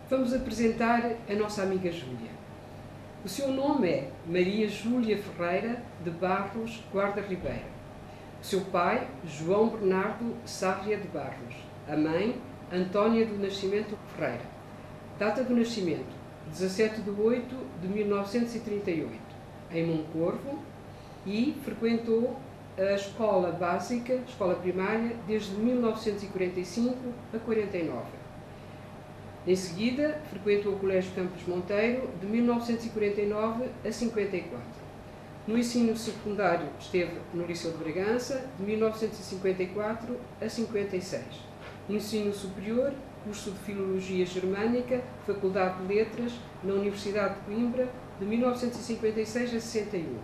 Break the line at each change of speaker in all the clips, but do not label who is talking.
Vamos apresentar a nossa amiga Júlia. O seu nome é Maria Júlia Ferreira de Barros Guarda Ribeiro. O seu pai, João Bernardo Sávia de Barros. A mãe, Antónia do Nascimento Ferreira. Data do nascimento, 17 de 8 de 1938, em Moncorvo, e frequentou a escola básica, escola primária, desde 1945 a 49. Em seguida, frequentou o Colégio Campos Monteiro, de 1949 a 54. No ensino secundário, esteve no Liceu de Bragança, de 1954 a 56. No ensino superior, curso de Filologia Germânica, Faculdade de Letras, na Universidade de Coimbra, de 1956 a 61.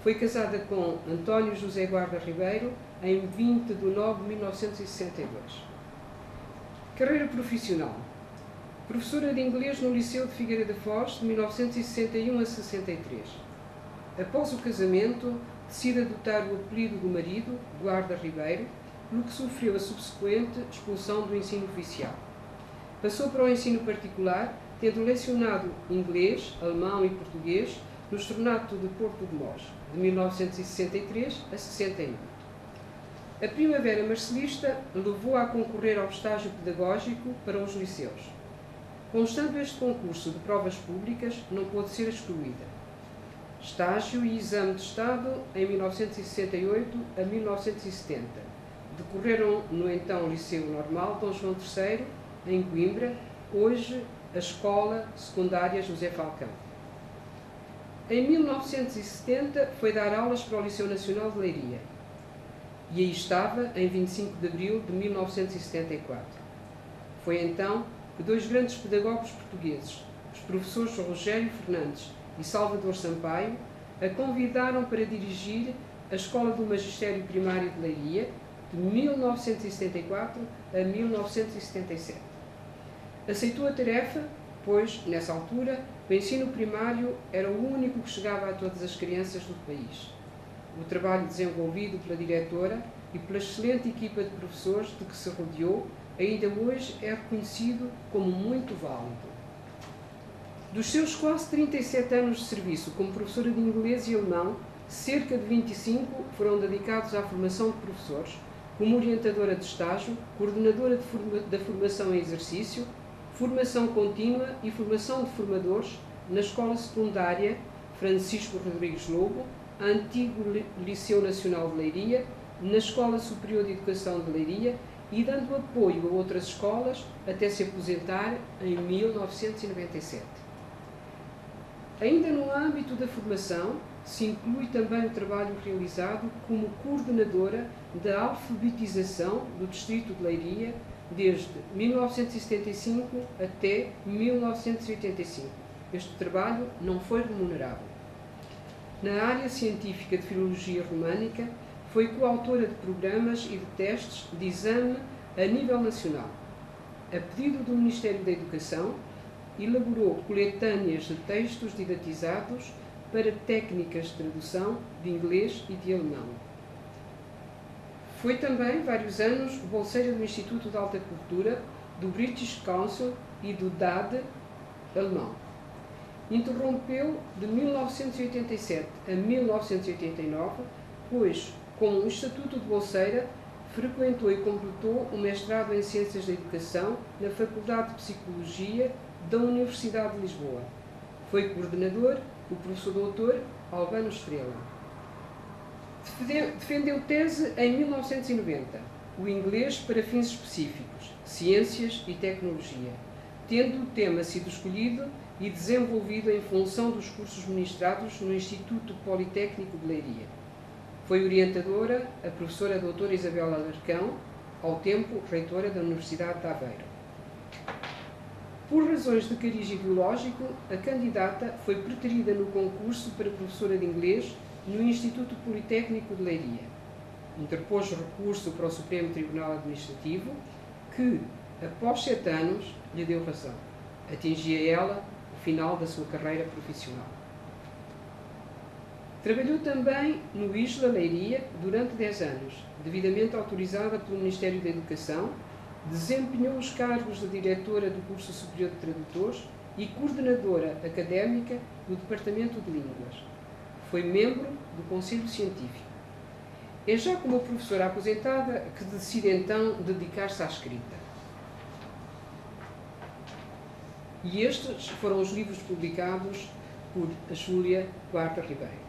Foi casada com António José Guarda Ribeiro em 20 de nove de 1962. Carreira profissional. Professora de inglês no Liceu de Figueira da Foz, de 1961 a 63. Após o casamento, decide adotar o apelido do marido, Guarda Ribeiro, pelo que sofreu a subsequente expulsão do ensino oficial. Passou para o ensino particular, tendo lecionado inglês, alemão e português no Externato de Porto de Mós, de 1963 a 61. A Primavera Marcelista levou-a a concorrer ao estágio pedagógico para os liceus. Constando este concurso de provas públicas, não pôde ser excluída. Estágio e exame de Estado em 1968 a 1970. Decorreram no então Liceu Normal Dom João III, em Coimbra, hoje a Escola Secundária José Falcão. Em 1970 foi dar aulas para o Liceu Nacional de Leiria. E aí estava em 25 de abril de 1974. Foi então que dois grandes pedagogos portugueses, os professores Rogério Fernandes e Salvador Sampaio, a convidaram para dirigir a Escola do Magistério Primário de Leiria, de 1974 a 1977. Aceitou a tarefa, pois, nessa altura, o ensino primário era o único que chegava a todas as crianças do país. O trabalho desenvolvido pela diretora e pela excelente equipa de professores de que se rodeou, ainda hoje é reconhecido como muito válido. Dos seus quase 37 anos de serviço como professora de inglês e alemão, cerca de 25 foram dedicados à formação de professores, como orientadora de estágio, coordenadora da formação em exercício, formação contínua e formação de formadores na Escola Secundária Francisco Rodrigues Lobo, antigo Liceu Nacional de Leiria, na Escola Superior de Educação de Leiria e dando apoio a outras escolas até se aposentar em 1997. Ainda no âmbito da formação, se inclui também o trabalho realizado como coordenadora da alfabetização do Distrito de Leiria desde 1975 até 1985. Este trabalho não foi remunerado. Na área científica de Filologia Românica, foi coautora de programas e de testes de exame a nível nacional. A pedido do Ministério da Educação, elaborou coletâneas de textos didatizados para técnicas de tradução de inglês e de alemão. Foi também, vários anos, bolseira do Instituto de Alta Cultura, do British Council e do DAAD alemão. Interrompeu de 1987 a 1989, pois, com um estatuto de bolseira, frequentou e completou o mestrado em Ciências da Educação na Faculdade de Psicologia da Universidade de Lisboa. Foi coordenador o professor doutor Albano Estrela. Defendeu tese em 1990, o inglês para fins específicos, ciências e tecnologia, tendo o tema sido escolhido e desenvolvido em função dos cursos ministrados no Instituto Politécnico de Leiria. Foi orientadora a professora doutora Isabel Alarcão, ao tempo reitora da Universidade de Aveiro. Por razões de cariz ideológico, a candidata foi preterida no concurso para professora de inglês no Instituto Politécnico de Leiria. Interpôs recurso para o Supremo Tribunal Administrativo, que, após 7 anos, lhe deu razão. Atingia ela o final da sua carreira profissional. Trabalhou também no ISLA Leiria durante 10 anos, devidamente autorizada pelo Ministério da Educação, Desempenhou os cargos de diretora do Curso Superior de Tradutores e coordenadora académica do Departamento de Línguas. Foi membro do Conselho Científico. É já como professora aposentada que decide então dedicar-se à escrita. E estes foram os livros publicados por a Júlia Guarda Ribeiro.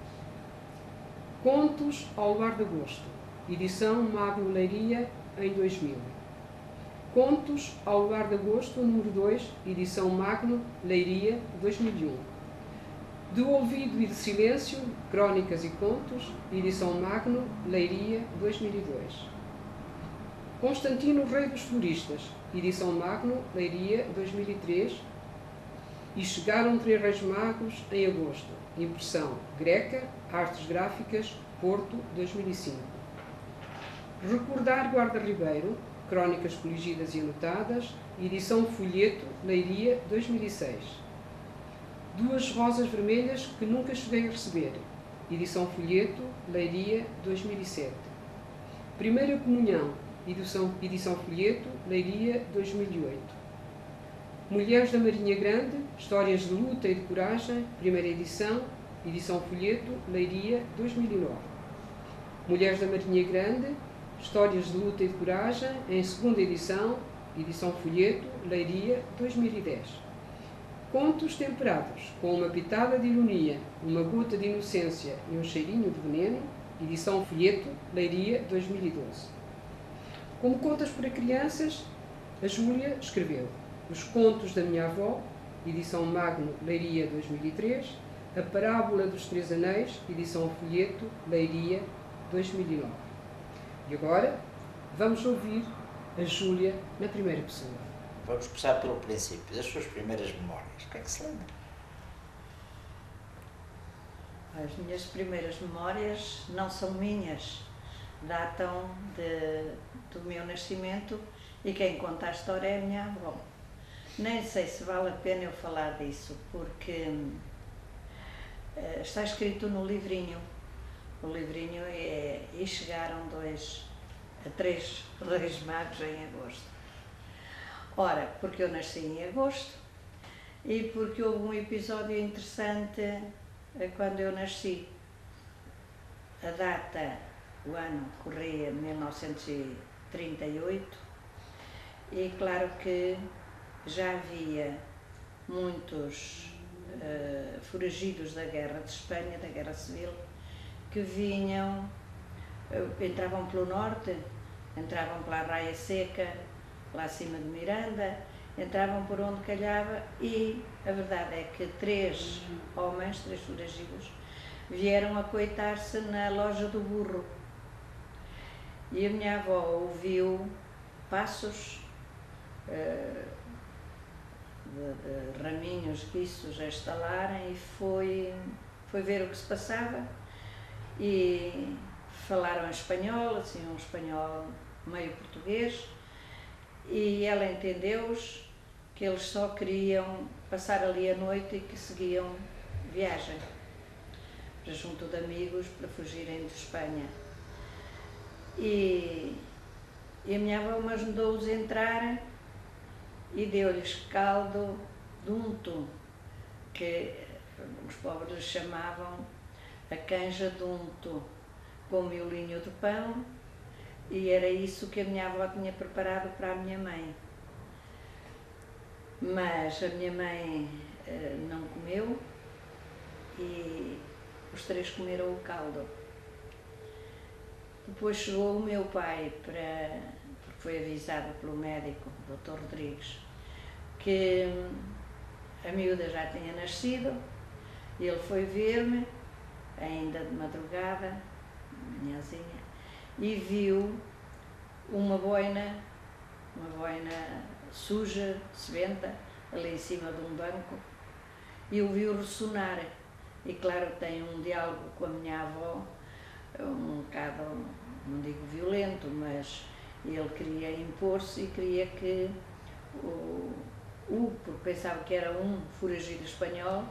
Contos ao Luar de Agosto, edição Magno Leiria, em 2000. Contos ao Luar de Agosto, número 2, edição Magno Leiria, 2001. Do Ouvido e de Silêncio, Crónicas e Contos, edição Magno Leiria, 2002. Constantino Rei dos Floristas, edição Magno Leiria, 2003. E Chegaram Três Reis Magos em Agosto, impressão Greca, Artes Gráficas, Porto, 2005. Recordar Guarda Ribeiro, Crónicas Coligidas e Anotadas, edição Folheto, Leiria, 2006. Duas Rosas Vermelhas que Nunca Cheguei a Receber, edição Folheto, Leiria, 2007. Primeira Comunhão, edição Folheto, Leiria, 2008. Mulheres da Marinha Grande, Histórias de Luta e de Coragem, primeira edição Folheto, Leiria, 2009. Mulheres da Marinha Grande, Histórias de Luta e de Coragem, em segunda edição Folheto, Leiria, 2010. Contos temperados, com uma pitada de ironia, uma gota de inocência e um cheirinho de veneno, edição Folheto, Leiria, 2012. Como contos para crianças, a Júlia escreveu Os Contos da Minha Avó, edição Magno, Leiria, 2003, A Parábola dos Três Anéis, edição Folheto, Leiria, 2009. E agora, vamos ouvir a Júlia na primeira pessoa.
Vamos começar pelo princípio, das suas primeiras memórias. O que é que se lembra?
As minhas primeiras memórias não são minhas, datam do meu nascimento e quem conta a história é a minha avó. Nem sei se vale a pena eu falar disso, porque está escrito no livrinho. O livrinho é E Chegaram Três Reis Magos em Agosto. Ora, porque eu nasci em agosto e porque houve um episódio interessante quando eu nasci. A data, o ano corria 1938 e claro que já havia muitos foragidos da Guerra de Espanha, da Guerra Civil, que vinham, entravam pelo norte, entravam pela Raia Seca, lá acima de Miranda, entravam por onde calhava e a verdade é que três foragidos, vieram acoitar-se na loja do burro. E a minha avó ouviu passos de raminhos guiços a estalarem e foi ver o que se passava e falaram espanhol, assim um espanhol meio português, e ela entendeu-os que eles só queriam passar ali a noite e que seguiam viagem para junto de amigos para fugirem de Espanha. E a minha avó mandou-os entrar e deu-lhes caldo de unto, que os pobres chamavam a canja de unto, com miolinho de pão, e era isso que a minha avó tinha preparado para a minha mãe. Mas a minha mãe não comeu e os três comeram o caldo. Depois chegou o meu pai, porque foi avisado pelo médico, Dr. Rodrigues, que a miúda já tinha nascido. Ele foi ver-me, ainda de madrugada, manhãzinha, e viu uma boina suja, sebenta, ali em cima de um banco, e ouviu ressonar. E claro, tem um diálogo com a minha avó, um bocado, não digo violento, mas ele queria impor-se e queria que porque pensava que era um foragido espanhol,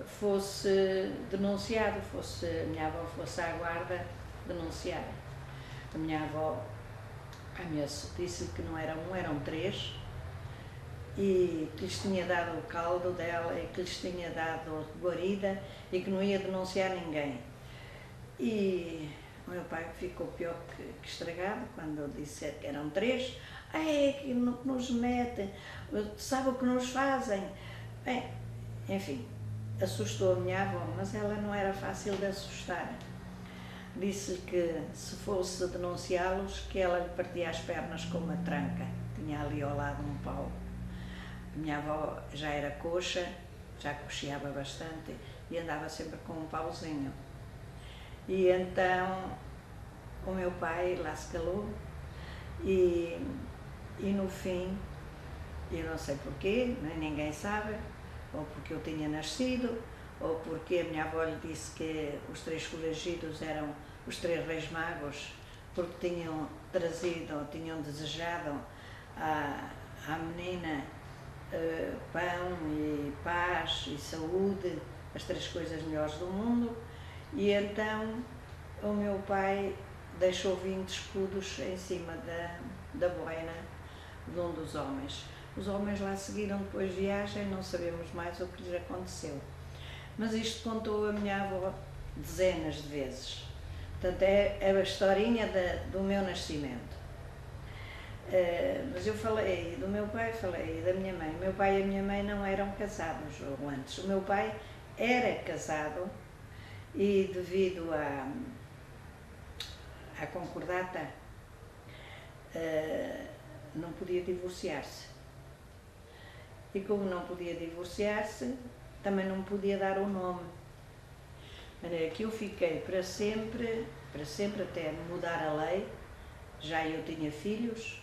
fosse denunciado, a minha avó fosse à guarda denunciar. A minha avó Disse-lhe que não era um, eram 3, e que lhes tinha dado o caldo dela e que lhes tinha dado guarida e que não ia denunciar ninguém. E o meu pai ficou pior que estragado quando eu disse que eram 3. Que nos metem, sabe o que nos fazem? Bem, enfim, assustou a minha avó, mas ela não era fácil de assustar. Disse-lhe que se fosse denunciá-los, que ela lhe partia as pernas com uma tranca. Tinha ali ao lado um pau. A minha avó já era coxa, já coxeava bastante e andava sempre com um pauzinho. E então o meu pai lá se calou e no fim, eu não sei porquê, nem ninguém sabe, ou porque eu tinha nascido, ou porque a minha avó lhe disse que os 3 foragidos eram os 3 reis magos, porque tinham trazido, tinham desejado à menina pão e paz e saúde, as 3 coisas melhores do mundo, e então o meu pai deixou 20 escudos em cima da boina de um dos homens. Os homens lá seguiram depois viagem, não sabemos mais o que lhes aconteceu. Mas isto contou a minha avó dezenas de vezes. Portanto, é a historinha do meu nascimento. Mas eu falei do meu pai, falei da minha mãe. O meu pai e a minha mãe não eram casados antes. O meu pai era casado e devido à concordata não podia divorciar-se. E como não podia divorciar-se, também não podia dar o nome. De maneira que eu fiquei para sempre até mudar a lei. Já eu tinha filhos,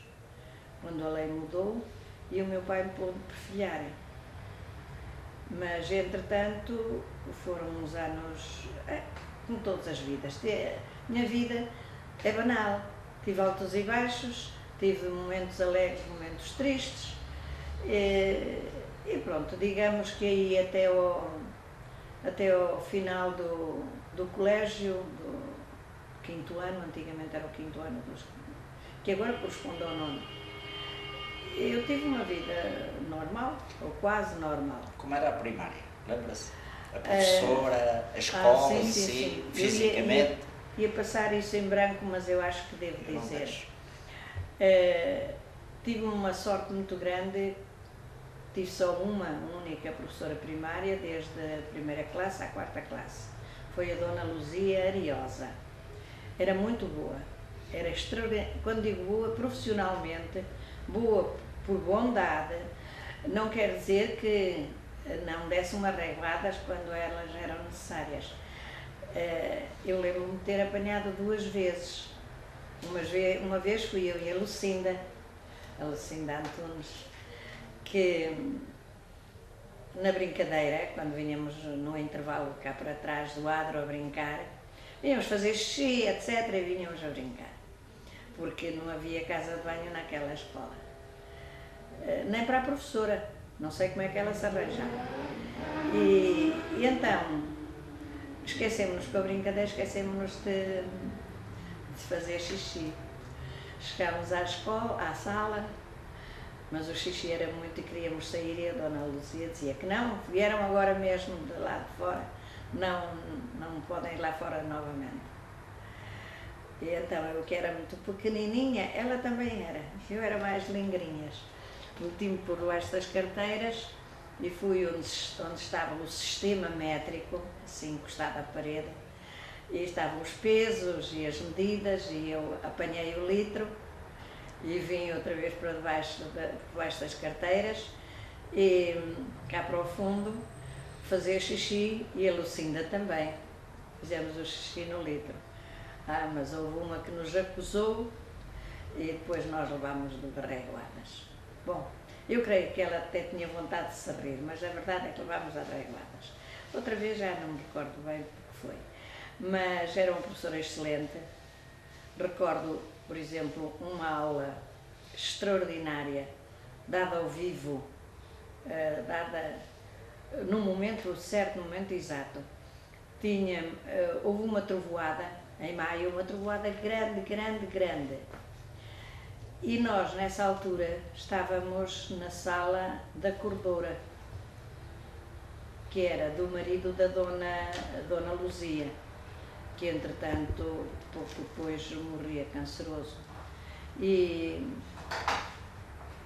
quando a lei mudou, e o meu pai me pôde perfilhar. Mas, entretanto, foram uns anos, como todas as vidas. A minha vida é banal. Tive altos e baixos, tive momentos alegres, momentos tristes, e pronto, digamos que aí até ao final do colégio, do 5º ano, antigamente era o 5º ano, que agora corresponde ao 9º. Eu tive uma vida normal, ou quase normal.
Como era a primária? Lembra-se? A professora, a escola
sim,
em
sim,
si,
sim.
fisicamente?
Ia passar isso em branco, mas eu acho que devo dizer. Tive uma sorte muito grande, tive só uma única professora primária, desde a 1ª classe à 4ª classe. Foi a Dona Luzia Ariosa. Era muito boa, era extraordinária. Quando digo boa, profissionalmente, boa por bondade, não quer dizer que não desse umas reguadas quando elas eram necessárias. Eu lembro-me de ter apanhado 2 vezes. Uma vez fui eu e a Lucinda Antunes, que na brincadeira, quando vinhamos no intervalo cá para trás do adro a brincar, vinhamos fazer xixi, etc, e vinhamos a brincar, porque não havia casa de banho naquela escola. Nem para a professora, não sei como é que ela se arranjava. E então, esquecemos-nos com a brincadeira, esquecemos-nos de fazer xixi. Chegámos à escola, à sala, mas o xixi era muito e queríamos sair, e a Dona Luzia dizia que não, vieram agora mesmo de lá de fora, não podem ir lá fora novamente. E então eu, que era muito pequenininha, ela também era, eu era mais lingrinhas. Meti-me por baixo das carteiras e fui onde estava o sistema métrico, assim encostado à parede, e estavam os pesos e as medidas, e eu apanhei o litro e vim outra vez para debaixo das carteiras e cá para o fundo fazer xixi, e a Lucinda também. Fizemos o xixi no litro. Mas houve uma que nos acusou e depois nós levámos de reguadas. Bom, eu creio que ela até tinha vontade de se rir, mas a verdade é que levámos a reguadas. Outra vez já não me recordo bem porque foi. Mas era uma professora excelente. Recordo, por exemplo, uma aula extraordinária, dada ao vivo, dada no momento certo, no momento exato. Houve uma trovoada, em maio, uma trovoada grande, E nós, nessa altura, estávamos na sala da Cordura, que era do marido da Dona Luzia, que entretanto, pouco depois, morria canceroso. E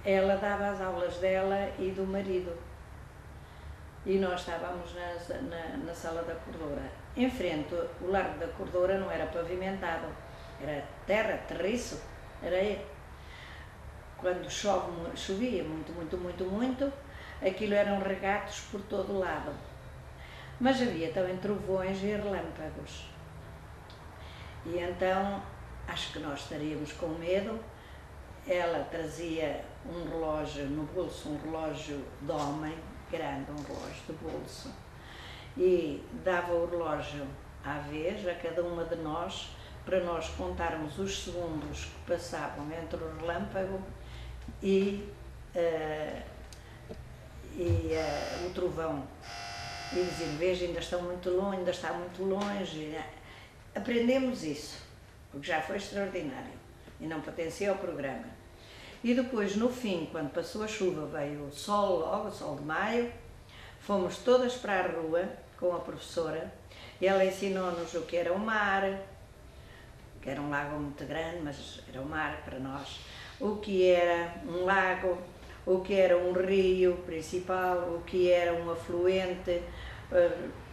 ela dava as aulas dela e do marido. E nós estávamos na sala da Cordura. Em frente, o Largo da Cordura não era pavimentado, era terra, terriço, areia. Quando chovia muito, aquilo eram regatos por todo o lado. Mas havia também trovões e relâmpagos. E então, acho que nós estaríamos com medo. Ela trazia um relógio no bolso, um relógio de homem, grande, um relógio de bolso, e dava o relógio à vez a cada uma de nós, para nós contarmos os segundos que passavam entre o relâmpago e o trovão. E dizer, veja, ainda está muito longe. Aprendemos isso, o que já foi extraordinário e não pertencia ao programa. E depois, no fim, quando passou a chuva, veio o sol logo, o sol de maio, fomos todas para a rua com a professora e ela ensinou-nos o que era o mar, que era um lago muito grande, mas era o mar para nós, o que era um lago, o que era um rio principal, o que era um afluente,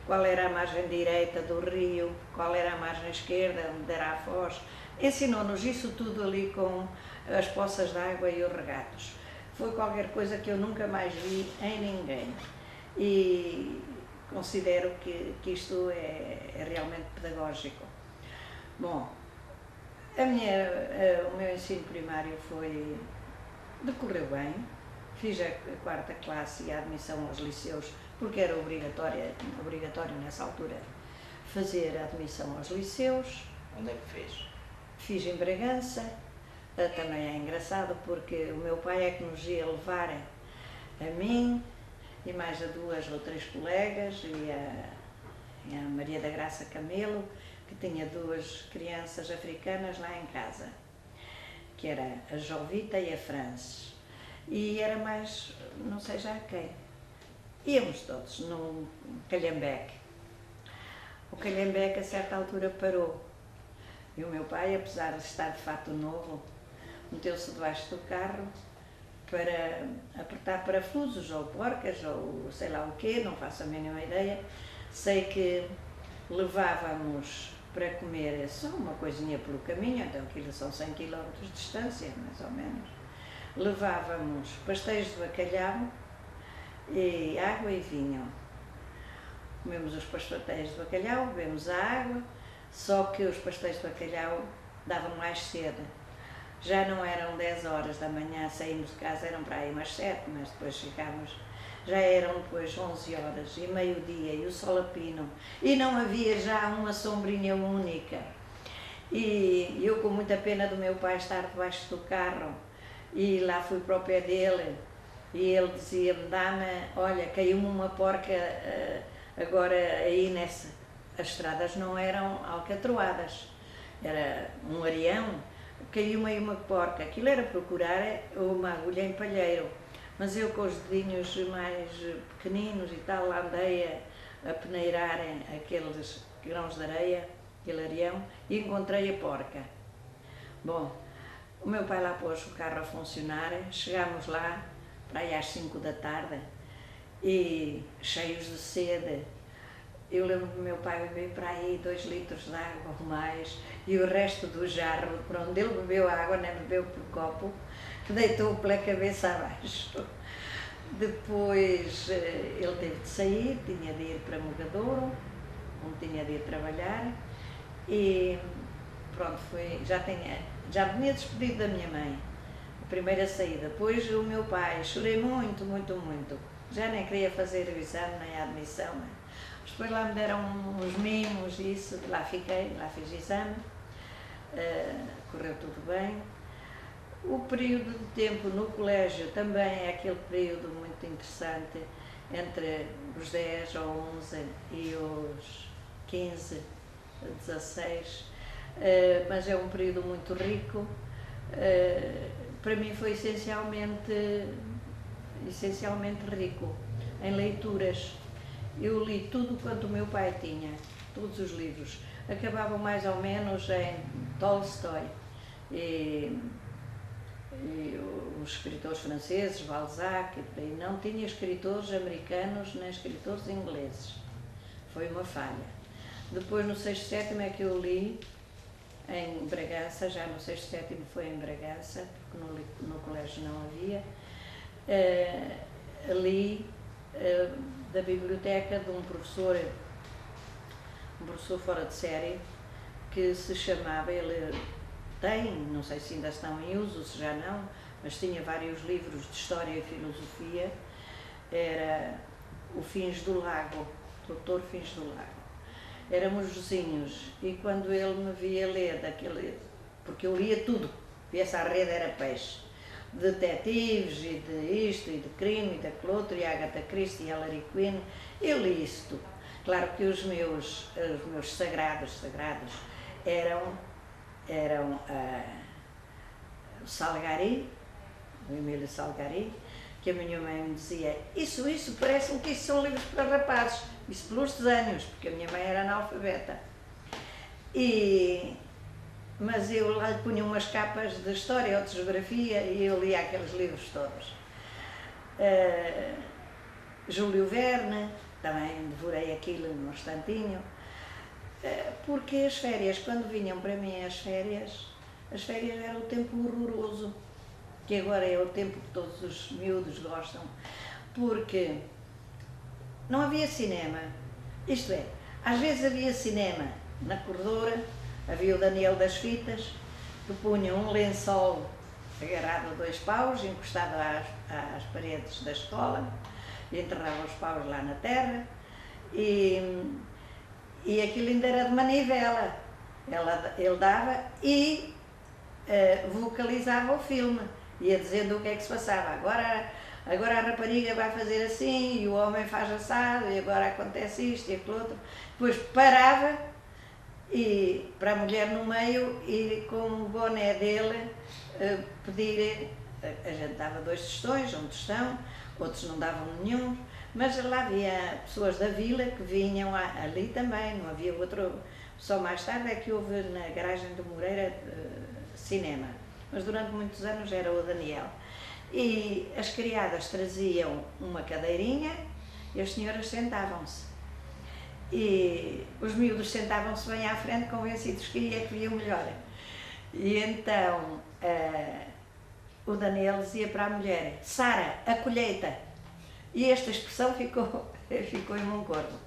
qual era a margem direita do rio, qual era a margem esquerda, onde era a foz. Ensinou-nos isso tudo ali com as poças de água e os regatos. Foi qualquer coisa que eu nunca mais vi em ninguém. E considero que isto é realmente pedagógico. Bom, o meu ensino primário decorreu bem. Fiz a 4ª classe e a admissão aos liceus, porque era obrigatório nessa altura fazer a admissão aos liceus.
Onde é que fez?
Fiz em Bragança. Também é engraçado porque o meu pai é que nos ia levar a mim e mais a 2 ou 3 colegas e a Maria da Graça Camelo, que tinha 2 crianças africanas lá em casa, que era a Jovita e a Frances. E era mais, não sei já quem. Íamos todos num calhambeque. O calhambeque a certa altura parou. E o meu pai, apesar de estar de fato novo, meteu-se debaixo do carro para apertar parafusos ou porcas ou sei lá o quê, não faço a mínima ideia. Sei que levávamos para comer só uma coisinha pelo caminho, então aquilo são 100 km de distância, mais ou menos. Levávamos pastéis de bacalhau e água e vinho. Comemos os pastéis de bacalhau, bebemos a água, só que os pastéis de bacalhau davam mais cedo. Já não eram 10 horas da manhã, saímos de casa, eram para aí umas 7, mas depois chegámos, já eram depois 11 horas e meio-dia e o sol a pino, e não havia já uma sombrinha única. E eu, com muita pena do meu pai estar debaixo do carro, e lá fui para o pé dele, e ele dizia-me, olha, caiu-me uma porca agora aí nessa. As estradas não eram alcatroadas, era um areião, caiu-me aí uma porca. Aquilo era procurar uma agulha em palheiro, mas eu com os dedinhos mais pequeninos e tal, andei a peneirar aqueles grãos de areia, aquele areião, e encontrei a porca. Bom, o meu pai lá pôs o carro a funcionar, chegámos lá, para aí às 5 da tarde, e cheios de sede. Eu lembro do meu pai beber para aí 2 litros de água ou mais, e o resto do jarro, por onde ele bebeu a água, nem bebeu por copo, que deitou pela cabeça abaixo. Depois ele teve de sair, tinha de ir para Mogadouro, onde tinha de ir trabalhar, e pronto, já me tinha despedido da minha mãe, a primeira saída. Depois o meu pai, chorei muito, já nem queria fazer o exame nem a admissão. Depois lá me deram uns mimos e isso, lá fiquei, lá fiz exame, correu tudo bem. O período de tempo no colégio também é aquele período muito interessante, entre os 10 ou 11 e os 15, 16, mas é um período muito rico, para mim foi essencialmente rico em leituras. Eu li tudo quanto o meu pai tinha, todos os livros. Acabavam mais ou menos em Tolstói e os escritores franceses, Balzac, e por aí. Não tinha escritores americanos nem escritores ingleses. Foi uma falha. Depois, no 6º, 7º é que eu li em Bragança, já no 6º, 7º foi em Bragança, porque no colégio não havia. Li da biblioteca de um professor fora de série, que se chamava, ele tem, não sei se ainda estão em uso, se já não, mas tinha vários livros de História e Filosofia, era o Fins do Lago, Dr. Fins do Lago. Éramos vizinhos e quando ele me via ler porque eu lia tudo, essa rede era peixe, detetives e de isto e de crime e daquele outro, e Agatha Christie e Hilary Quinn, eu li isso tudo. Claro que os meus sagrados eram o Salgari, o Emílio Salgari, que a minha mãe me dizia, isso parece-me que isso são livros para rapazes, isso pelos desenhos, porque a minha mãe era analfabeta. Mas eu lá lhe punha umas capas de história ou de geografia e eu lia aqueles livros todos. Júlio Verne, também devorei aquilo num instantinho, porque as férias, quando vinham para mim as férias era o tempo horroroso, que agora é o tempo que todos os miúdos gostam, porque não havia cinema, isto é, às vezes havia cinema na corredora, havia o Daniel das Fitas, que punha um lençol agarrado a 2 paus, encostado às paredes da escola, e enterrava os paus lá na terra, e aquilo ainda era de manivela. Ele dava e vocalizava o filme, ia dizendo o que é que se passava. Agora a rapariga vai fazer assim, e o homem faz assado, e agora acontece isto e aquilo outro. Depois parava, e para a mulher no meio, e com o boné dele pedir. A gente dava 2 tostões, um tostão, outros não davam nenhum, mas lá havia pessoas da vila que vinham ali também, não havia outro. Só mais tarde é que houve na garagem do Moreira cinema, mas durante muitos anos era o Daniel. E as criadas traziam uma cadeirinha e as senhoras sentavam-se. E os miúdos sentavam-se bem à frente, convencidos que ia que viam melhor. E então o Daniel dizia para a mulher, Sara, a colheita. E esta expressão ficou em Moncorvo,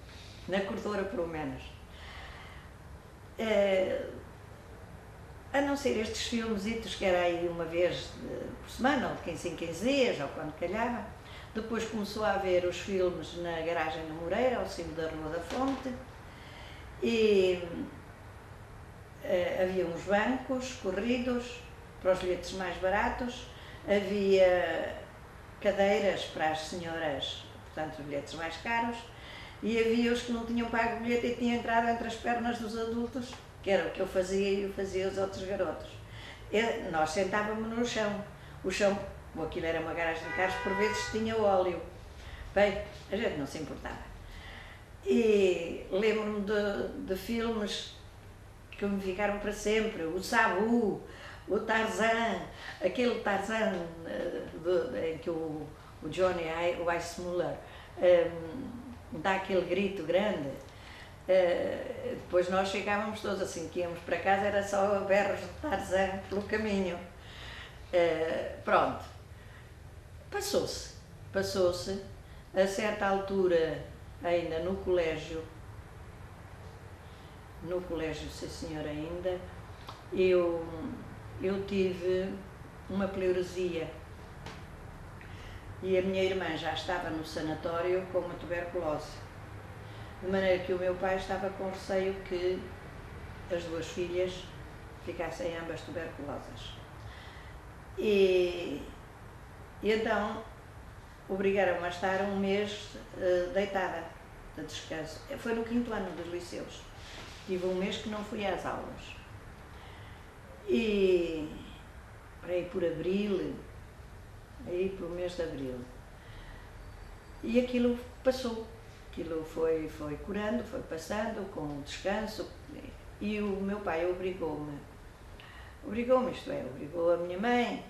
na corredora pelo menos. A não ser estes filmesitos que era aí uma vez por semana, ou de 15 em 15 dias, ou quando calhava. Depois começou a haver os filmes na garagem do Moreira, ao cimo da Rua da Fonte, e havia uns bancos corridos para os bilhetes mais baratos, havia cadeiras para as senhoras, portanto, os bilhetes mais caros, e havia os que não tinham pago o bilhete e tinham entrado entre as pernas dos adultos, que era o que eu fazia e eu fazia os outros garotos. Nós sentávamos no chão. O chão, aquilo era uma garagem de carros, por vezes tinha óleo. Bem, a gente não se importava. E lembro-me de filmes que me ficaram para sempre, o Sabu, o Tarzan, aquele Tarzan em que o Johnny Weissmuller dá aquele grito grande. Depois nós chegávamos todos assim, que íamos para casa, era só berros de Tarzan pelo caminho. Pronto, passou-se, a certa altura, ainda no colégio, sim senhor, ainda, eu tive uma pleuresia e a minha irmã já estava no sanatório com uma tuberculose, de maneira que o meu pai estava com receio que as 2 filhas ficassem ambas tuberculosas. E então obrigaram-me a estar um mês deitada, de descanso. Foi no 5º ano dos liceus. Tive um mês que não fui às aulas. E aí por abril, aí por mês de abril. E aquilo passou, aquilo foi curando, foi passando com o descanso, e o meu pai obrigou-me, isto é, obrigou a minha mãe,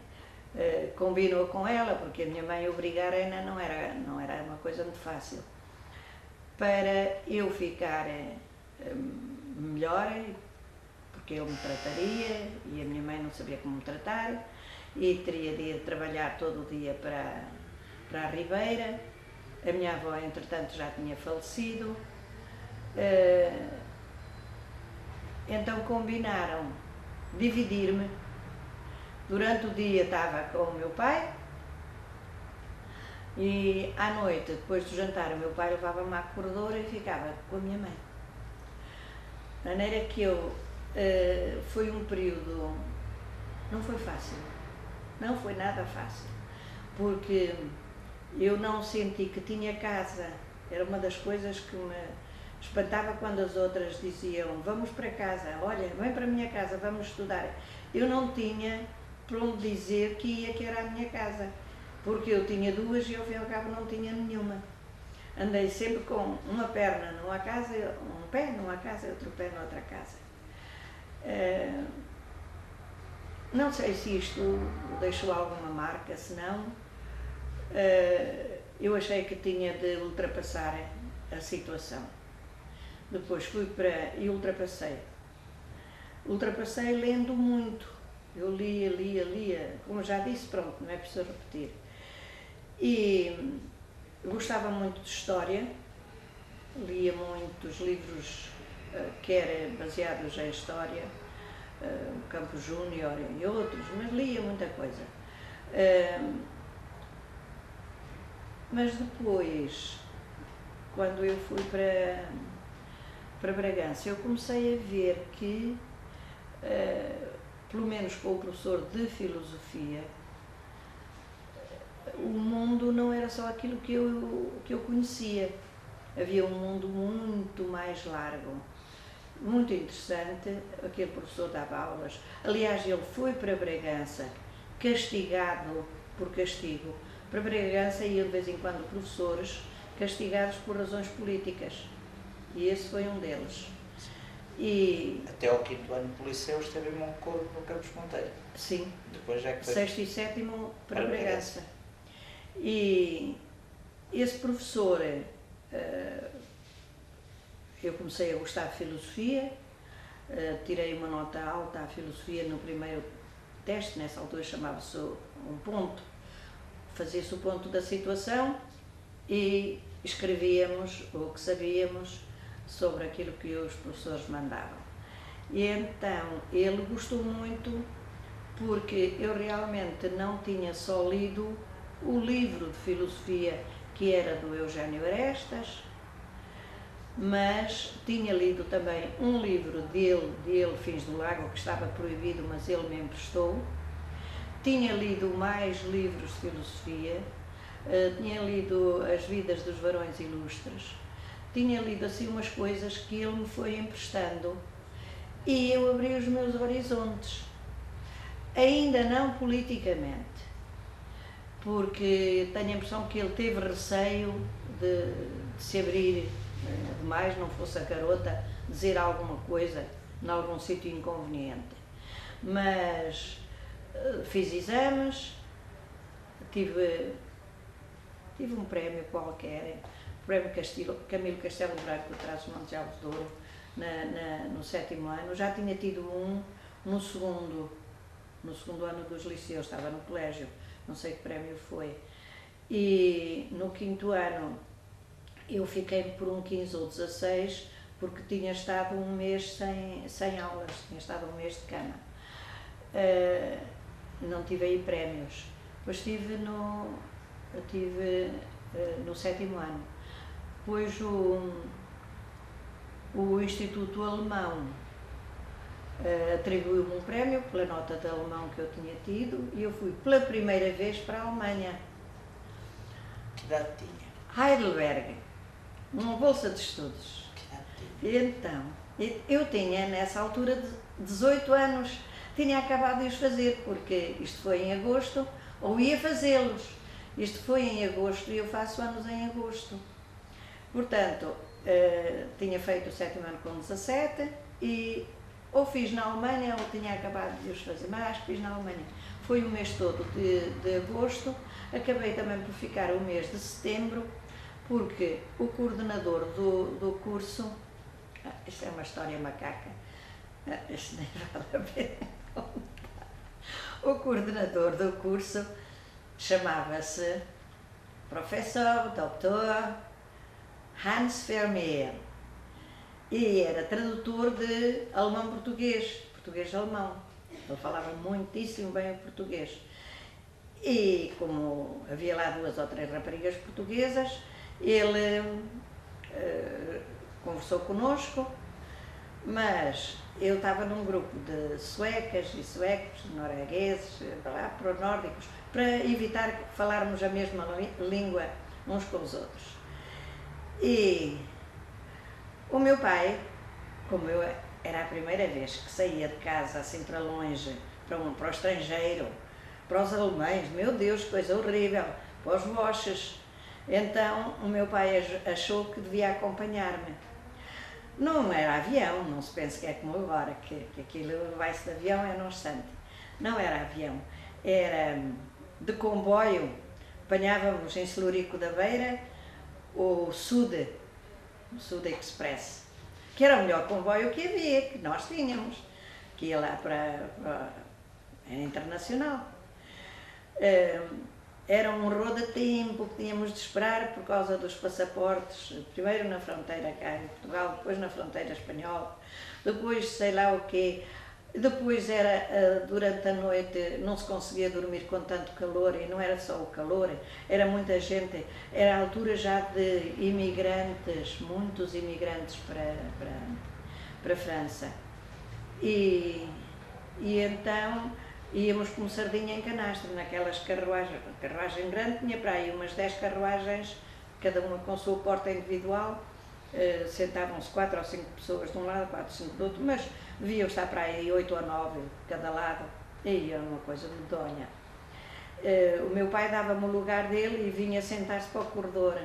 combinou com ela, porque a minha mãe obrigar a Ana não era uma coisa muito fácil, para eu ficar melhor, porque ele me trataria e a minha mãe não sabia como me tratar, e teria de ir trabalhar todo o dia para a Ribeira. A minha avó, entretanto, já tinha falecido. Então combinaram dividir-me. Durante o dia estava com o meu pai e à noite, depois do jantar, o meu pai levava-me à corredora e ficava com a minha mãe. De maneira que foi um período, não foi fácil, não foi nada fácil, porque eu não senti que tinha casa. Era uma das coisas que me espantava quando as outras diziam: vamos para casa, olha, vem para a minha casa, vamos estudar. Eu não tinha para onde dizer que era a minha casa, porque eu tinha duas e ao fim e ao cabo não tinha nenhuma. Andei sempre com uma perna numa casa, um pé numa casa e outro pé noutra casa. Não sei se isto deixou alguma marca, se não, eu achei que tinha de ultrapassar a situação. Depois fui e ultrapassei. Ultrapassei lendo muito. Eu lia, como já disse, pronto, não é preciso repetir. E gostava muito de história, lia muitos livros que eram baseados em história, o Campo Júnior e outros, mas lia muita coisa. Mas depois, quando eu fui para Bragança, eu comecei a ver que, pelo menos com o professor de filosofia, o mundo não era só aquilo que eu conhecia. Havia um mundo muito mais largo, muito interessante. Aquele professor dava aulas. Aliás, ele foi para Bragança, castigado por castigo. Para Bragança ia de vez em quando professores castigados por razões políticas. E esse foi um deles. E
até ao 5º ano de liceu esteve em Moncorvo, no Campos Monteiro.
Sim.
Depois já que foi
6º e 7º para Bragança. E esse professor, eu comecei a gostar de filosofia, tirei uma nota alta à filosofia no primeiro teste, nessa altura chamava-se um ponto. Fazia-se o ponto da situação e escrevíamos o que sabíamos sobre aquilo que os professores mandavam. E então ele gostou muito, porque eu realmente não tinha só lido o livro de filosofia que era do Eugênio Arestas, mas tinha lido também um livro dele, Fins do Lago, que estava proibido, mas ele me emprestou. Tinha lido mais livros de filosofia, tinha lido As Vidas dos Varões Ilustres, tinha lido assim umas coisas que ele me foi emprestando e eu abri os meus horizontes. Ainda não politicamente, porque tenho a impressão que ele teve receio de se abrir demais, não fosse a garota dizer alguma coisa em algum sítio inconveniente. Mas fiz exames, tive um prémio qualquer, o prémio Camilo Castelo Branco de Trás-os-Montes de Alves de Douro, no 7º ano. Já tinha tido um no segundo ano dos liceus, estava no colégio, não sei que prémio foi. E no 5º ano eu fiquei por um 15 ou 16, porque tinha estado um mês sem aulas, tinha estado um mês de cama. Não tive aí prémios. Depois estive no 7º ano. Depois o Instituto Alemão atribuiu-me um prémio pela nota de alemão que eu tinha tido e eu fui pela primeira vez para a Alemanha.
Que idade tinha?
Heidelberg, uma bolsa de estudos.
Que idade tinha?
Então, eu tinha nessa altura 18 anos, tinha acabado de os fazer, porque isto foi em agosto, ou ia fazê-los. Isto foi em agosto e eu faço anos em agosto. Portanto, tinha feito o 7º ano com 17 e ou fiz na Alemanha ou tinha acabado de os fazer, mas acho que fiz na Alemanha. Foi o mês todo de agosto, acabei também por ficar o mês de setembro, porque o coordenador do curso, isto é uma história macaca, isto nem vale a pena. O coordenador do curso chamava-se Professor Dr. Hans Vermeer e era tradutor de alemão-português, português-alemão. Ele falava muitíssimo bem o português. E como havia lá 2 ou 3 raparigas portuguesas, ele conversou connosco, mas eu estava num grupo de suecas e suecos, noruegueses, pro-nórdicos, para evitar falarmos a mesma língua uns com os outros. E o meu pai, como eu era a primeira vez que saía de casa assim para longe, para o estrangeiro, para os alemães, meu Deus, coisa horrível, para os boches, então o meu pai achou que devia acompanhar-me. Não era avião, não se pense que é como agora, que aquilo vai-se de avião é num instante. Não era avião, era de comboio. Apanhávamos em Celurico da Beira o Sud Express, que era o melhor comboio que havia, que nós tínhamos, que ia lá era internacional. Era um roda-tempo que tínhamos de esperar por causa dos passaportes, primeiro na fronteira cá em Portugal, depois na fronteira espanhola, depois sei lá o quê, depois era durante a noite, não se conseguia dormir com tanto calor, e não era só o calor, era muita gente, era a altura já de imigrantes, muitos imigrantes para a França. E então íamos como sardinha em canastra, naquelas carruagem grande, tinha para aí umas 10 carruagens, cada uma com a sua porta individual, sentavam-se 4 ou 5 pessoas de um lado, 4 ou 5 do outro, mas deviam estar para aí 8 ou 9 de cada lado, e era uma coisa medonha. O meu pai dava-me o lugar dele e vinha sentar-se para o corredor,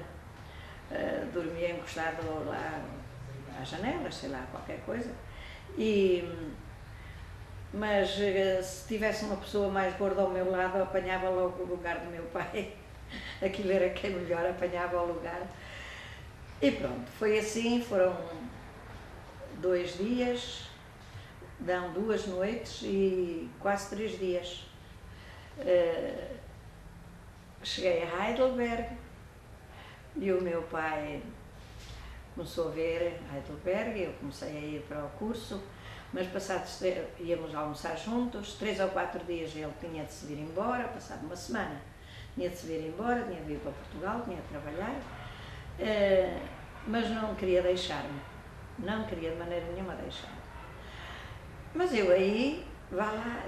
dormia encostado lá às janelas, sei lá, qualquer coisa, mas se tivesse uma pessoa mais gorda ao meu lado, apanhava logo o lugar do meu pai. Aquilo era quem melhor apanhava o lugar. E pronto, foi assim, foram 2 dias, dão 2 noites e quase 3 dias. Cheguei a Heidelberg e o meu pai começou a ver Heidelberg, eu comecei a ir para o curso, mas passados, íamos almoçar juntos, 3 ou 4 dias ele tinha de se vir embora, passado uma semana, tinha de se vir embora, tinha de vir para Portugal, tinha de trabalhar, mas não queria deixar-me, não queria de maneira nenhuma deixar-me. Mas eu aí, vá lá,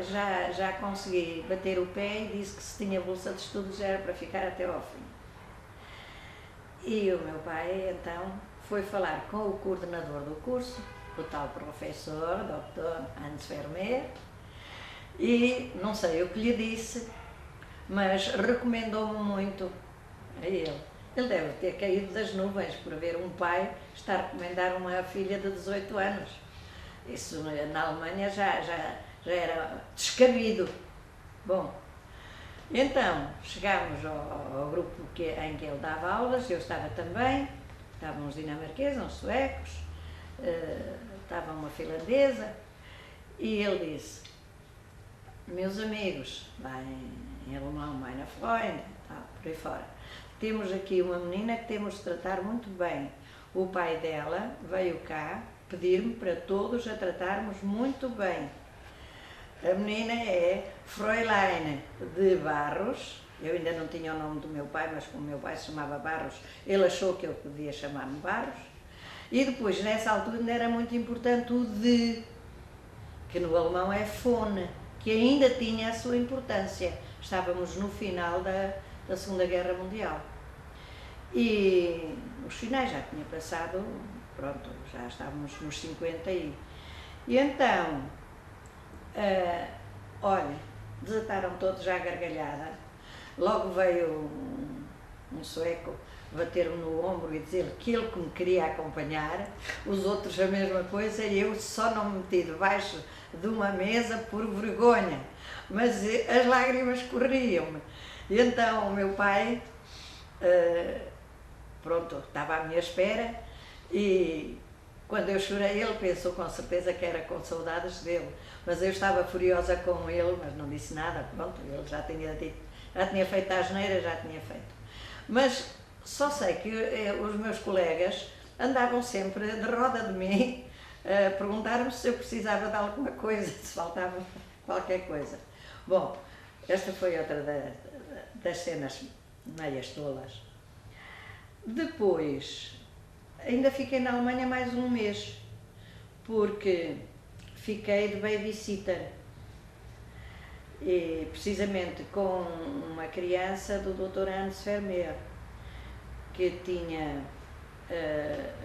já consegui bater o pé e disse que se tinha bolsa de estudos era para ficar até ao fim. E o meu pai então foi falar com o coordenador do curso, o tal professor, Dr. Hans Vermeer, e não sei o que lhe disse, mas recomendou-me muito a ele. Ele deve ter caído das nuvens por ver um pai estar a recomendar uma filha de 18 anos. Isso na Alemanha já era descabido. Bom, então chegámos ao grupo em que ele dava aulas, eu estava também, estavam uns dinamarqueses, uns suecos, estava uma finlandesa, e ele disse: meus amigos, lá em alemão, meine Freunde, por aí fora, temos aqui uma menina que temos de tratar muito bem. O pai dela veio cá pedir-me para todos a tratarmos muito bem. A menina é Fräulein de Barros. Eu ainda não tinha o nome do meu pai, mas como meu pai se chamava Barros, ele achou que eu podia chamar-me Barros. E depois, nessa altura, ainda era muito importante o de, que no alemão é Fone, que ainda tinha a sua importância. Estávamos no final da Segunda Guerra Mundial. E os finais já tinha passado, pronto, já estávamos nos 50 e então Olha, desataram todos já a gargalhada. Logo veio um sueco bater-me no ombro e dizer que ele que me queria acompanhar, os outros a mesma coisa, e eu só não me meti debaixo de uma mesa por vergonha, mas as lágrimas corriam-me. E então o meu pai, pronto, estava à minha espera, e quando eu chorei ele pensou com certeza que era com saudades dele, mas eu estava furiosa com ele, mas não disse nada, pronto, ele já tinha feito a asneira, já tinha feito. Mas só sei que os meus colegas andavam sempre de roda de mim a perguntar-me se eu precisava de alguma coisa, se faltava qualquer coisa. Bom, esta foi outra das cenas meias tolas. Depois, ainda fiquei na Alemanha mais um mês, porque fiquei de babysitter, e precisamente com uma criança do Dr. Hans Vermeer, que tinha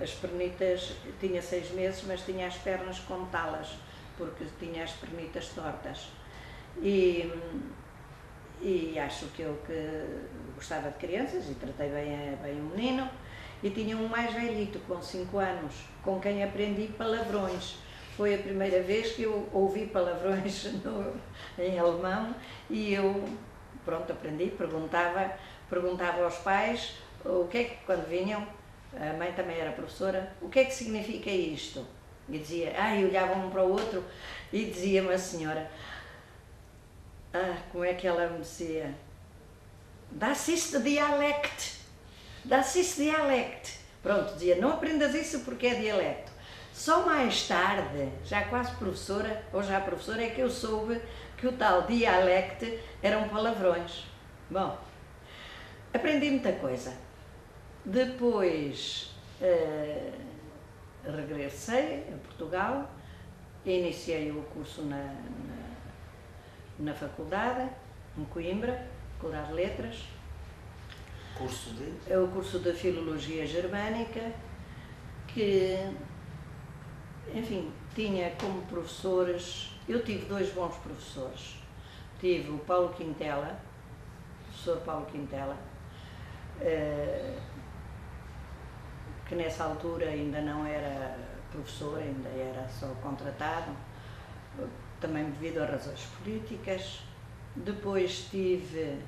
as pernitas, tinha 6 meses, mas tinha as pernas com talas, porque tinha as pernitas tortas. E acho que eu que gostava de crianças e tratei bem o menino, e tinha um mais velhito, com 5 anos, com quem aprendi palavrões. Foi a primeira vez que eu ouvi palavrões em alemão, e eu, pronto, aprendi, perguntava aos pais o que é que, quando vinham, a mãe também era professora, o que é que significa isto? E dizia, e olhavam um para o outro, e dizia-me a senhora, como é que ela me dizia? Das ist Dialekt. Das ist Dialekt. Pronto, dizia, não aprendas isso porque é dialecto. Só mais tarde, já quase professora, ou já professora, é que eu soube que o tal dialect eram palavrões. Bom, aprendi muita coisa. Depois regressei a Portugal, iniciei o curso na faculdade, em Coimbra, Faculdade de Letras.
Curso de?
É o curso de Filologia Germânica, que, enfim, tinha como professores, eu tive 2 bons professores. Tive o Paulo Quintela, o professor Paulo Quintela, que nessa altura ainda não era professor, ainda era só contratado, também devido a razões políticas. Depois tive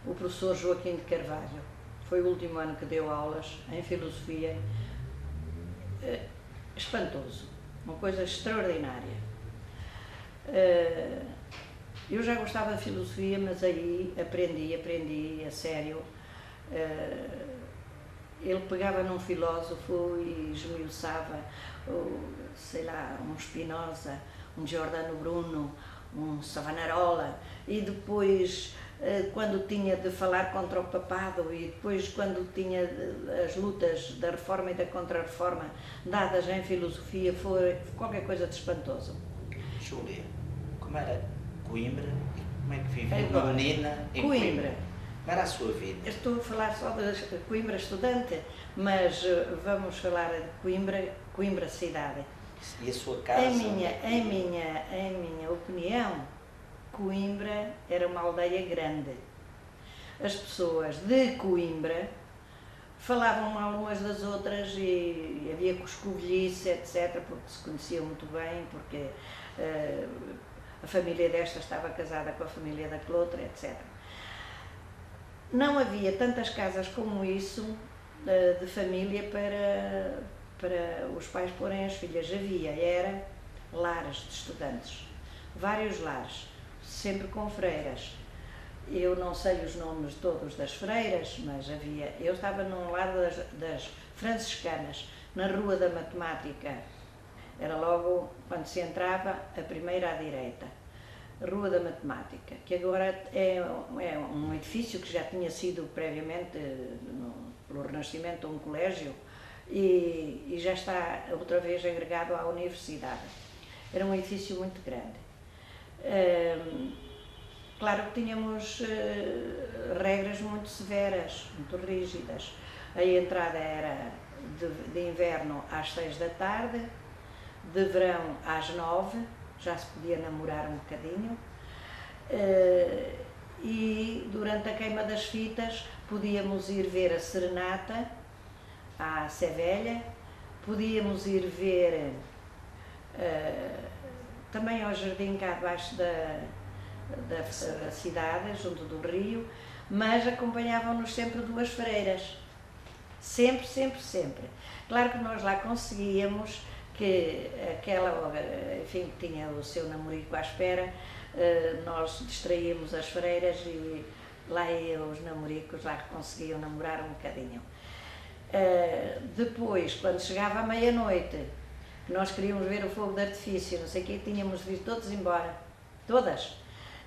o professor Joaquim de Carvalho, foi o último ano que deu aulas em filosofia, espantoso, uma coisa extraordinária. Eu já gostava de filosofia, mas aí aprendi a sério. Ele pegava num filósofo e esmiuçava, sei lá, um Spinoza, um Giordano Bruno, um Savonarola, e depois, quando tinha de falar contra o papado, e depois quando tinha as lutas da reforma e da contra-reforma dadas em filosofia, foi qualquer coisa de espantoso.
Júlia, como era Coimbra? Como é que vivia uma menina em Coimbra? Como era a sua vida?
Estou a falar só de Coimbra estudante, mas vamos falar de Coimbra cidade.
E a sua casa?
Em minha opinião, Coimbra era uma aldeia grande. As pessoas de Coimbra falavam mal umas das outras e havia coscovilhice, etc., porque se conheciam muito bem, porque a família desta estava casada com a família daquela outra, etc. Não havia tantas casas como isso de família para os pais porem as filhas. Era lares de estudantes, vários lares, sempre com freiras. Eu não sei os nomes todos das freiras, mas havia. Eu estava num lar das franciscanas, na Rua da Matemática. Era logo quando se entrava, a primeira à direita. Rua da Matemática, que agora é um edifício que já tinha sido previamente, pelo Renascimento, um colégio, e já está outra vez agregado à universidade. Era um edifício muito grande. Claro que tínhamos regras muito severas, muito rígidas. A entrada era de inverno às 6 da tarde, de verão às 9, já se podia namorar um bocadinho. E durante a queima das fitas podíamos ir ver a serenata à Sevelha, podíamos ir ver também ao jardim cá abaixo da cidade, junto do rio, mas acompanhavam-nos sempre duas freiras, sempre, sempre, sempre. Claro que nós lá conseguíamos que aquela, enfim, que tinha o seu namorico à espera, nós distraíamos as freiras e lá iam os namoricos, lá conseguiam namorar um bocadinho. Depois, quando chegava a meia-noite, nós queríamos ver o fogo de artifício, não sei o quê, tínhamos de ir todos embora, todas.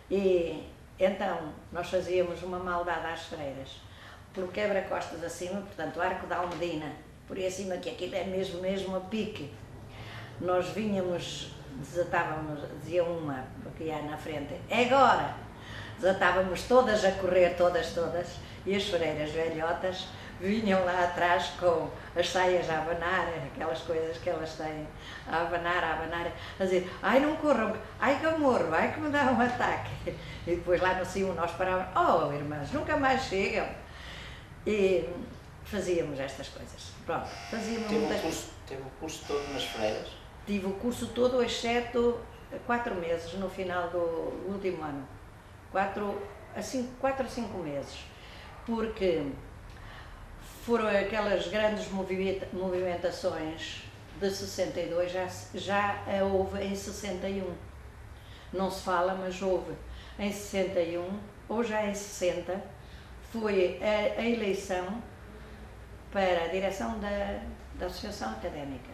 E então nós fazíamos uma maldade às freiras, pelo quebra-costas acima, portanto, o Arco da Almedina, por aí acima, que aquilo é mesmo a pique. Nós vinhamos, desatávamos, dizia uma, porque ia na frente, é agora! Desatávamos todas a correr, todas, e as freiras velhotas vinham lá atrás com as saias a abanar, aquelas coisas que elas têm, a abanar, a dizer, ai não corram, ai que eu morro, ai que me dá um ataque. E depois lá no cimo nós parávamos, oh irmãs, nunca mais chegam. E fazíamos estas coisas. Pronto, fazíamos muitas...
Teve o curso todo nas freiras?
Tive o curso todo, exceto 4 meses no final do último ano. 4 a 5 meses. Porque foram aquelas grandes movimentações de 62, já houve em 61. Não se fala, mas houve. Em 61, ou já em 60, foi a eleição para a direção da Associação Académica.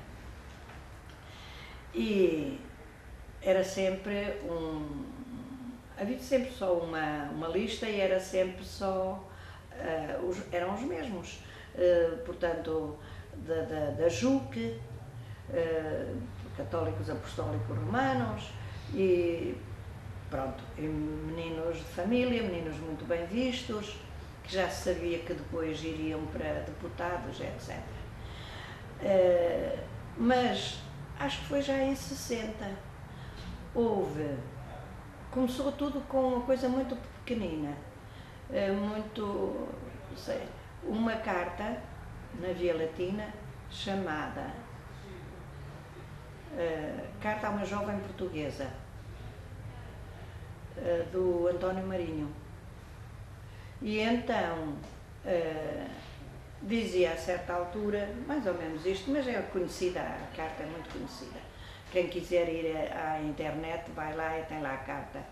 E era sempre havia sempre só uma lista e era sempre só, eram os mesmos, portanto, da JUC, Católicos Apostólicos Romanos, e pronto, e meninos de família, meninos muito bem vistos, que já se sabia que depois iriam para deputados, etc. Mas acho que foi já em 60. Começou tudo com uma coisa muito pequenina, uma carta na Via Latina chamada Carta a uma Jovem Portuguesa, do António Marinho. E então dizia a certa altura, mais ou menos isto, mas é conhecida, a carta é muito conhecida. Quem quiser ir à internet vai lá e tem lá a carta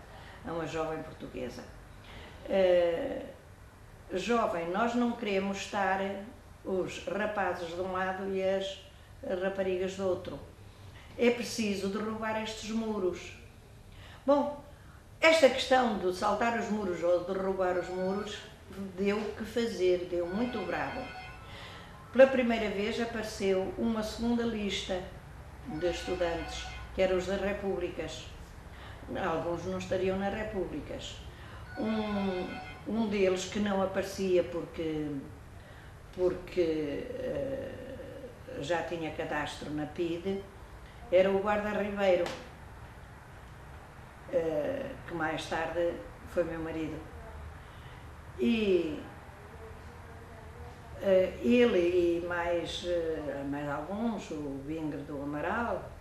a uma jovem portuguesa. Jovem, nós não queremos estar os rapazes de um lado e as raparigas do outro. É preciso derrubar estes muros. Bom, esta questão de saltar os muros ou derrubar os muros deu o que fazer, deu muito bravo. Pela primeira vez apareceu uma segunda lista de estudantes, que eram os das repúblicas. Alguns não estariam nas repúblicas. Um deles que não aparecia porque já tinha cadastro na PIDE, era o Guarda Ribeiro, que mais tarde foi meu marido. E ele e mais alguns, o Bingre do Amaral,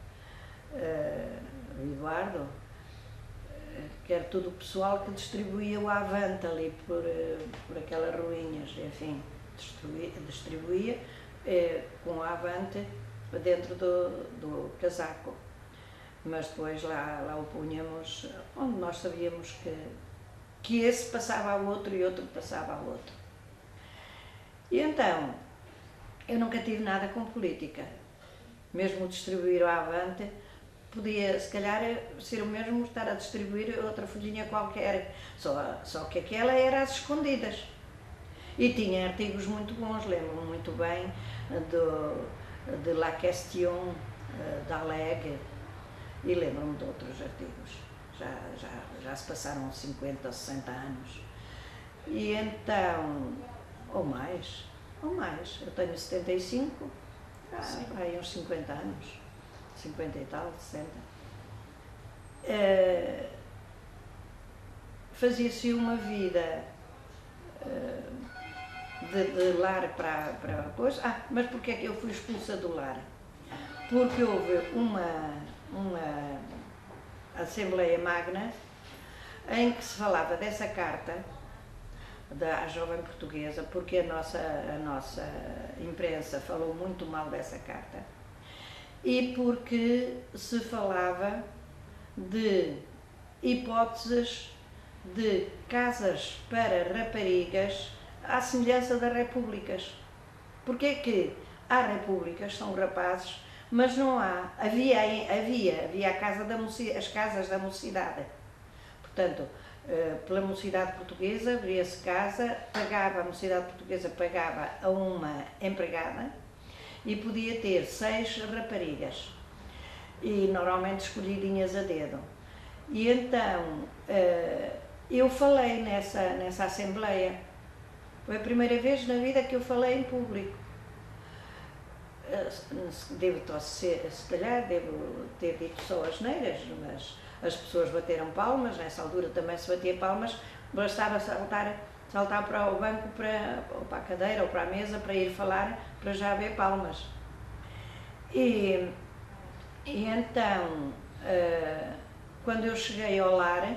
o Eduardo, que era tudo o pessoal que distribuía o Avante ali por aquelas ruínas, enfim, distribuía com o Avante dentro do casaco. Mas depois lá o punhamos onde nós sabíamos que esse passava ao outro e outro passava ao outro. E então, eu nunca tive nada com política. Mesmo distribuir o Avante, podia, se calhar, ser o mesmo estar a distribuir outra folhinha qualquer, só que aquela era às escondidas. E tinha artigos muito bons, lembro-me muito bem de La Question, d'Aleg, e lembro-me de outros artigos. Já se passaram 50 ou 60 anos. E então, ou mais, eu tenho 75, aí uns 50 anos, 50 e tal, 60. fazia-se uma vida de lar para coisa. Mas porquê é que eu fui expulsa do lar? Porque houve uma Assembleia Magna em que se falava dessa carta da jovem portuguesa, porque a nossa imprensa falou muito mal dessa carta, e porque se falava de hipóteses de casas para raparigas à semelhança das repúblicas. Porque é que há repúblicas, são rapazes, mas não há, havia as casas da mocidade. Portanto, pela mocidade portuguesa, abria-se casa, a mocidade portuguesa pagava a uma empregada e podia ter 6 raparigas, e normalmente escolhidinhas a dedo. E então, eu falei nessa Assembleia. Foi a primeira vez na vida que eu falei em público. Se calhar devo ter dito só asneiras, mas as pessoas bateram palmas. Nessa altura também se batia palmas, bastava saltar para o banco, ou para a cadeira ou para a mesa para ir falar, para já haver palmas. E então, quando eu cheguei ao lar,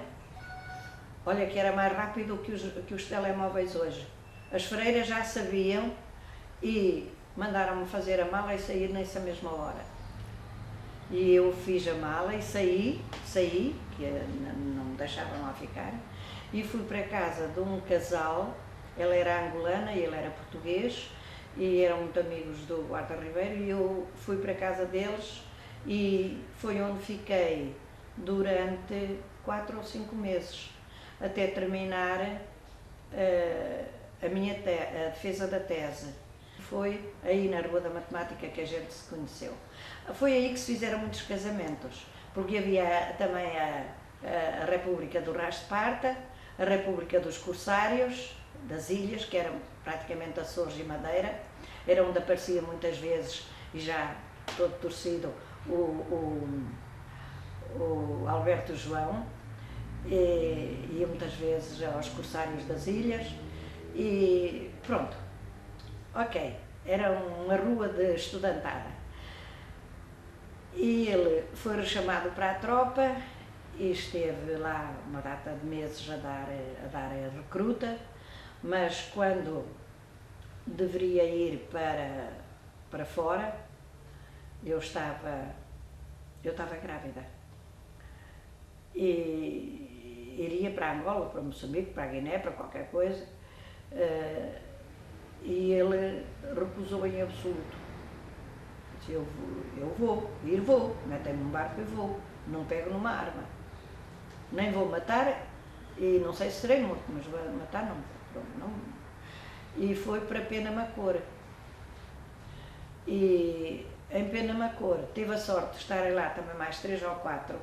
olha que era mais rápido que os telemóveis hoje. As freiras já sabiam e mandaram-me fazer a mala e sair nessa mesma hora. E eu fiz a mala e saí, que não me deixavam lá ficar, e fui para a casa de um casal. Ela era angolana e ele era português, e eram muito amigos do Guarda Ribeiro, e eu fui para a casa deles, e foi onde fiquei durante 4 ou 5 meses, até terminar a defesa da tese. Foi aí na Rua da Matemática que a gente se conheceu. Foi aí que se fizeram muitos casamentos, porque havia também a República do Ras de Parta, a República dos Corsários, das Ilhas, que eram praticamente Açores e Madeira, era onde aparecia muitas vezes, e já todo torcido, o Alberto João, e ia muitas vezes aos Corsários das Ilhas, e pronto, ok, era uma rua de estudantada. E ele foi rechamado para a tropa e esteve lá uma data de meses a dar a recruta, mas quando deveria ir para fora, eu estava grávida. E iria para Angola, para Moçambique, para a Guiné, para qualquer coisa, e ele recusou em absoluto. Disse, eu vou, metem-me num barco e vou, não pego numa arma. Nem vou matar, e não sei se serei morto, mas vou matar não. E foi para Penamacor. E em Penamacor tive a sorte de estarem lá também mais 3 ou 4,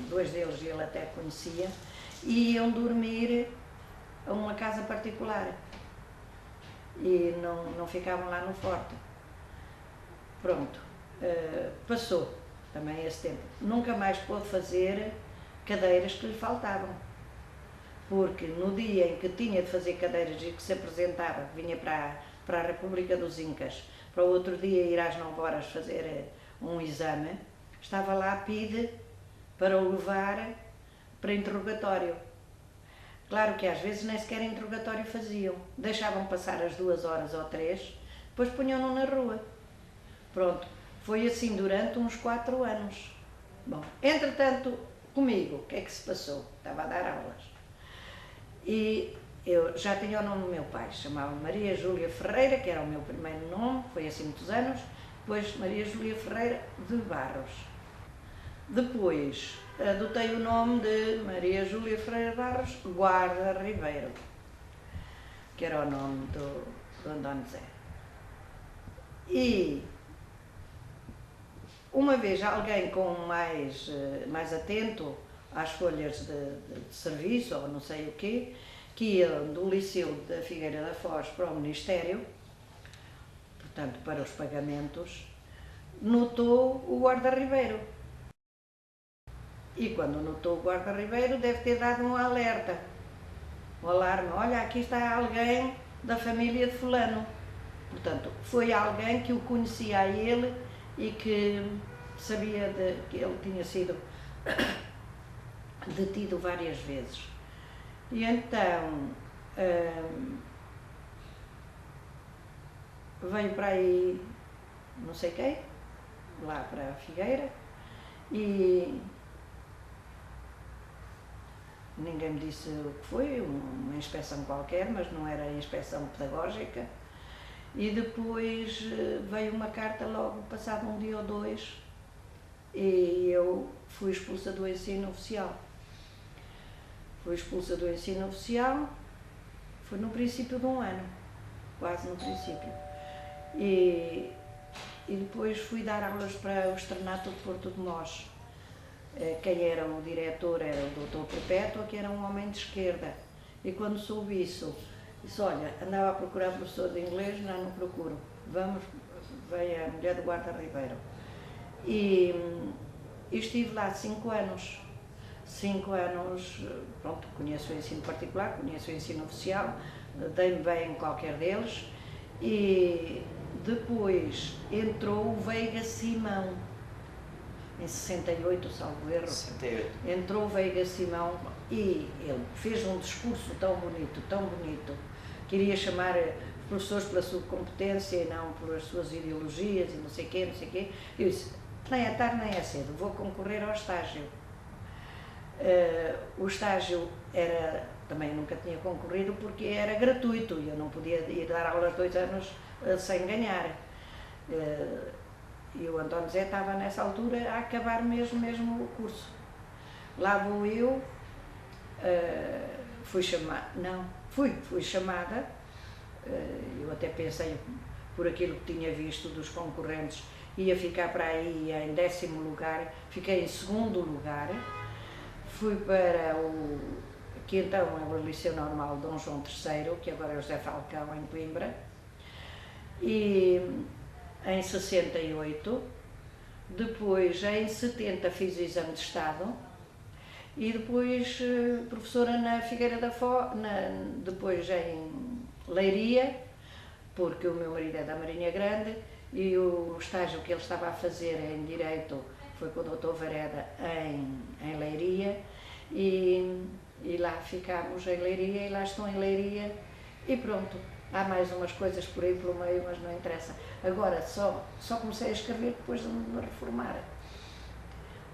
2 deles ele até conhecia, e iam dormir a uma casa particular. E não ficavam lá no forte. Pronto, passou também esse tempo. Nunca mais pôde fazer cadeiras que lhe faltavam, porque no dia em que tinha de fazer cadeiras e que se apresentava, vinha para a República dos Incas, para o outro dia ir às 9 horas fazer um exame, estava lá a PIDE para o levar para interrogatório. Claro que às vezes nem sequer interrogatório faziam, deixavam passar as 2 horas ou 3, depois punham-no na rua. Pronto, foi assim durante uns 4 anos. Bom, entretanto, comigo, o que é que se passou? Estava a dar aulas. E eu já tinha o nome do meu pai, chamava Maria Júlia Ferreira, que era o meu primeiro nome, foi assim muitos anos, depois Maria Júlia Ferreira de Barros. Depois adotei o nome de Maria Júlia Ferreira de Barros Guarda Ribeiro, que era o nome do António Zé. E uma vez alguém com mais atento às folhas de serviço, ou não sei o quê, que ia do Liceu da Figueira da Foz para o Ministério, portanto para os pagamentos, notou o Guarda Ribeiro. E quando notou o guarda Ribeiro, deve ter dado um alerta, um alarme. Olha, aqui está alguém da família de fulano. Portanto, foi alguém que o conhecia a ele e que sabia que ele tinha sido detido várias vezes. E então veio para aí não sei quem, lá para a Figueira, e ninguém me disse o que foi, uma inspeção qualquer, mas não era inspeção pedagógica. E depois veio uma carta logo passado um dia ou dois e eu fui expulsa do ensino oficial. Fui expulsa do ensino oficial, foi no princípio de um ano, quase no princípio. E depois fui dar aulas para o Externato de Porto de Mós. Quem era o diretor era o Dr. Perpétua, que era um homem de esquerda. E quando soube isso, disse, olha, andava a procurar professor de inglês, não procuro. Vamos, veio a mulher do guarda Ribeiro. E estive lá 5 anos. 5 anos, pronto, conheço o ensino particular, conheço o ensino oficial, dei-me bem em qualquer deles. E depois entrou o Veiga Simão, em 68, salvo erro.
68.
Entrou o Veiga Simão e ele fez um discurso tão bonito, queria chamar professores pela sua competência e não por as suas ideologias e não sei quê. Eu disse, nem é tarde nem é cedo, vou concorrer ao estágio. O estágio era, também nunca tinha concorrido porque era gratuito e eu não podia ir dar aulas 2 anos sem ganhar. E o António Zé estava nessa altura a acabar mesmo o curso. Lá vou eu, fui chamada, eu até pensei, por aquilo que tinha visto dos concorrentes, ia ficar para aí em 10º lugar, fiquei em 2º lugar, fui para que então é o Liceu Normal Dom João III, que agora é o José Falcão, em Coimbra, e em 68, depois em 70 fiz o exame de Estado e depois professora na Figueira da Foz, depois em Leiria, porque o meu marido é da Marinha Grande e o estágio que ele estava a fazer em Direito foi com o Dr. Vareda em Leiria e lá ficámos em Leiria e lá estou em Leiria e pronto. Há mais umas coisas por aí pelo meio, mas não interessa. Agora, só comecei a escrever depois de me reformar.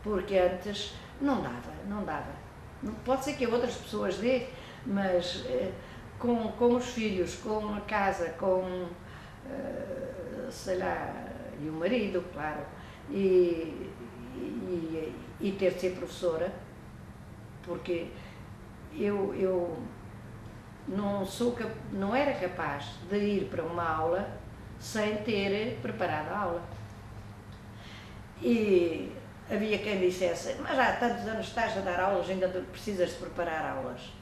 Porque antes não dava. Pode ser que outras pessoas dê, mas com os filhos, com a casa, com, sei lá, e o marido, claro, e ter de ser professora, porque eu não era capaz de ir para uma aula sem ter preparado a aula. E havia quem dissesse, mas há tantos anos estás a dar aulas, ainda precisas de preparar aulas.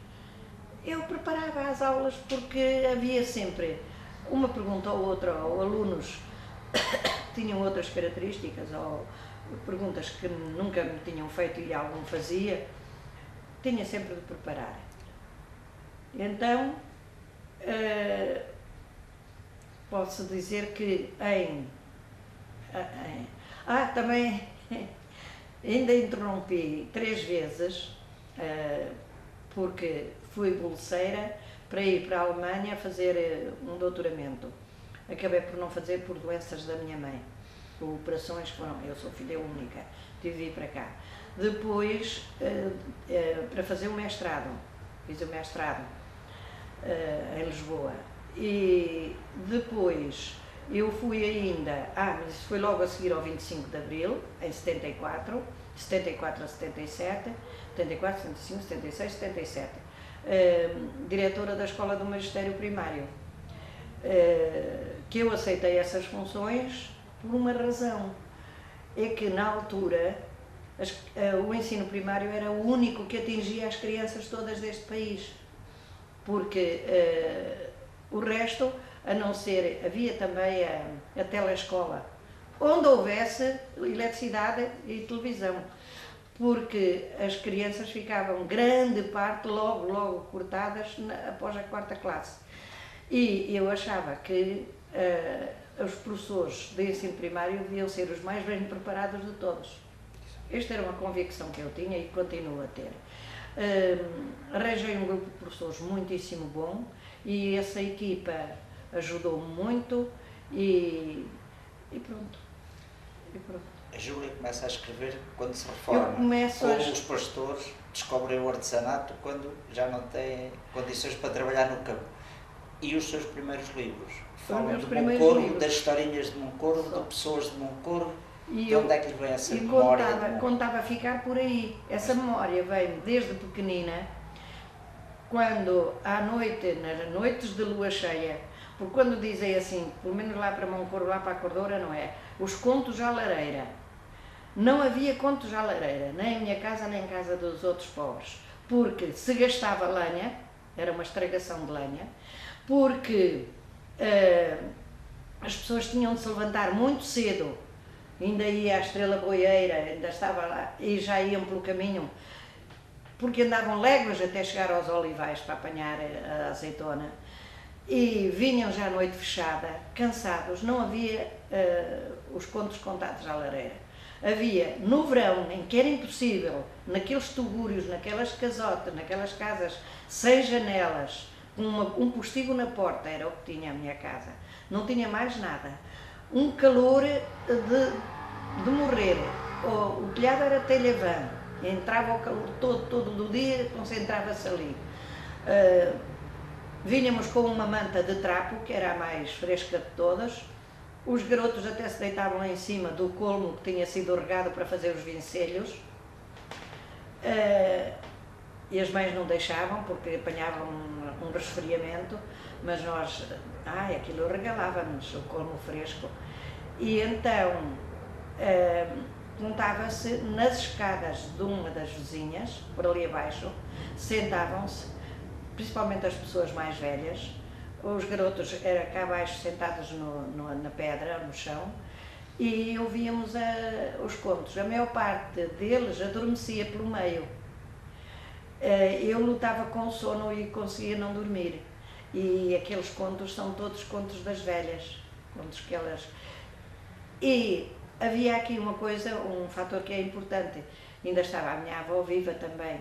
Eu preparava as aulas porque havia sempre uma pergunta ou outra, ou alunos que tinham outras características, ou perguntas que nunca me tinham feito e algum fazia, tinha sempre de preparar. Então, posso dizer que também ainda interrompi 3 vezes, porque fui bolseira para ir para a Alemanha fazer um doutoramento. Acabei por não fazer por doenças da minha mãe, por operações que foram, eu sou filha única, tive de ir para cá. Depois, para fazer o mestrado, fiz o mestrado em Lisboa e depois eu fui ainda, mas isso foi logo a seguir ao 25 de Abril, em 74 a 77, 74, 75, 76, 77, diretora da Escola do Magistério Primário, que eu aceitei essas funções por uma razão, é que na altura o ensino primário era o único que atingia as crianças todas deste país, porque o resto, a não ser, havia também a telescola, onde houvesse eletricidade e televisão. porque as crianças ficavam grande parte logo cortadas após a 4ª classe. E eu achava que os professores de ensino primário deviam ser os mais bem preparados de todos. Esta era uma convicção que eu tinha e continuo a ter. Arranjei um grupo de professores muitíssimo bom e essa equipa ajudou-me muito e pronto.
A Júlia começa a escrever quando se reforma. Como os pastores descobrem o artesanato quando já não têm condições para trabalhar no campo. E os seus primeiros livros? Falam de Moncorvo, das historinhas de Moncorvo, de pessoas de Moncorvo. De onde é que lhe vem essa memória?
Contava ficar por aí. Essa memória veio desde pequenina, quando à noite, nas noites de lua cheia, porque quando dizem assim, pelo menos lá para Moncorvo, lá para a Cordoura, não é? Os contos à lareira. Não havia contos à lareira, nem em minha casa, nem em casa dos outros pobres. Porque se gastava lenha, era uma estragação de lenha, porque as pessoas tinham de se levantar muito cedo, ainda ia à Estrela Boieira, ainda estava lá, e já iam pelo caminho, porque andavam léguas até chegar aos olivais para apanhar a azeitona, e vinham já à noite fechada, cansados. Não havia os contos contados à lareira. Havia, no verão, em que era impossível, naqueles tugúrios, naquelas casotas, naquelas casas sem janelas, com um postigo na porta, era o que tinha a minha casa. Não tinha mais nada. Um calor de morrer. O telhado era telha-vã. Entrava o calor todo do dia, concentrava-se ali. Vinhamos com uma manta de trapo, que era a mais fresca de todas. Os garotos até se deitavam lá em cima do colmo que tinha sido regado para fazer os vincelhos. E as mães não deixavam, porque apanhavam um resfriamento, mas nós, aquilo regalava-nos, o colmo fresco. E então, contava-se nas escadas de uma das vizinhas, por ali abaixo, sentavam-se, principalmente as pessoas mais velhas, os garotos eram cá abaixo sentados na pedra, no chão, e ouvíamos os contos. A maior parte deles adormecia pelo meio. Eu lutava com o sono e conseguia não dormir. E aqueles contos são todos contos das velhas, contos que elas... E havia aqui uma coisa, um fator que é importante. Ainda estava a minha avó viva também.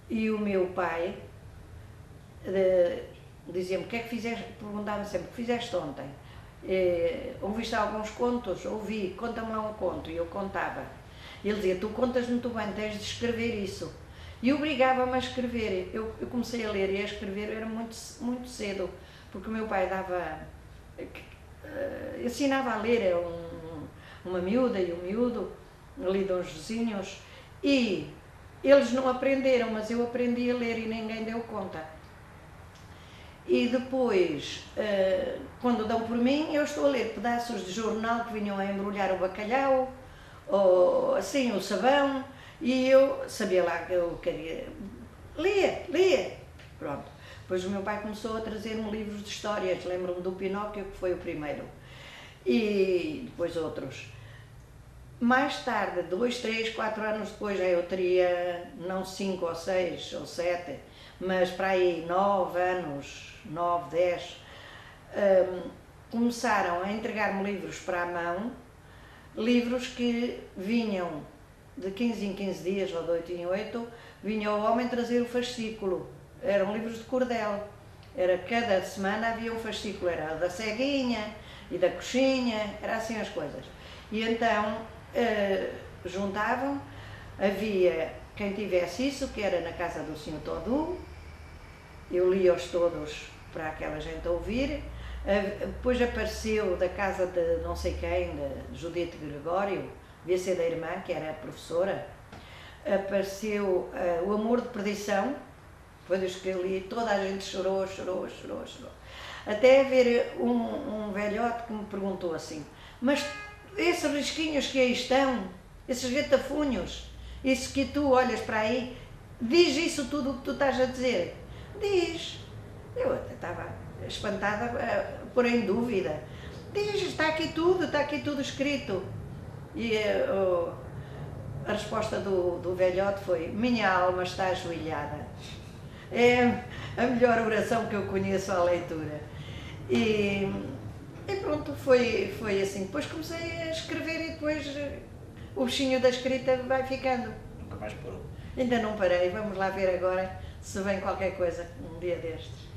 E o meu pai dizia-me: o que é que fizeste? Perguntava-me sempre: o que fizeste ontem? Ouviste alguns contos? Ouvi, conta-me lá um conto. E eu contava. Ele dizia: tu contas muito bem, tens de escrever isso. E obrigava-me a escrever. Eu comecei a ler e a escrever, era muito cedo, porque o meu pai ensinava a ler, era uma miúda e um miúdo, ali de uns vizinhos, e eles não aprenderam, mas eu aprendi a ler e ninguém deu conta. E depois, quando dão por mim, eu estou a ler pedaços de jornal que vinham a embrulhar o bacalhau, ou assim, o sabão, e eu sabia lá que eu queria ler. Pronto. Depois o meu pai começou a trazer-me livros de histórias, lembro-me do Pinóquio, que foi o primeiro, e depois outros. Mais tarde, 2, 3, 4 anos depois, já eu teria, não 5 ou 6 ou 7, mas para aí 9 anos, 9, 10, começaram a entregar-me livros para a mão, livros que vinham de 15 em 15 dias, ou de 8 em 8, vinha o homem trazer o fascículo. Eram livros de cordel. Cada semana havia um fascículo, era da ceguinha e da coxinha, era assim as coisas. E então juntavam, havia quem tivesse isso, que era na casa do Sr. Todú, eu lia-os todos para aquela gente ouvir. Depois apareceu da casa de não sei quem, de Judite Gregório, devia ser da irmã, que era professora, apareceu O Amor de Perdição, foi dos que eu li, toda a gente chorou. Até haver um velhote que me perguntou assim: mas esses risquinhos que aí estão, esses gatafunhos, isso que tu olhas para aí, diz isso tudo o que tu estás a dizer? Diz. Eu até estava espantada a pôr em dúvida. Diz, está aqui tudo escrito. E a resposta do velhote foi: minha alma está ajoelhada. É a melhor oração que eu conheço à leitura. E pronto, foi assim. Depois comecei a escrever e depois o bichinho da escrita vai ficando.
Nunca mais parou.
Ainda não parei, vamos lá ver agora se vem qualquer coisa um dia destes.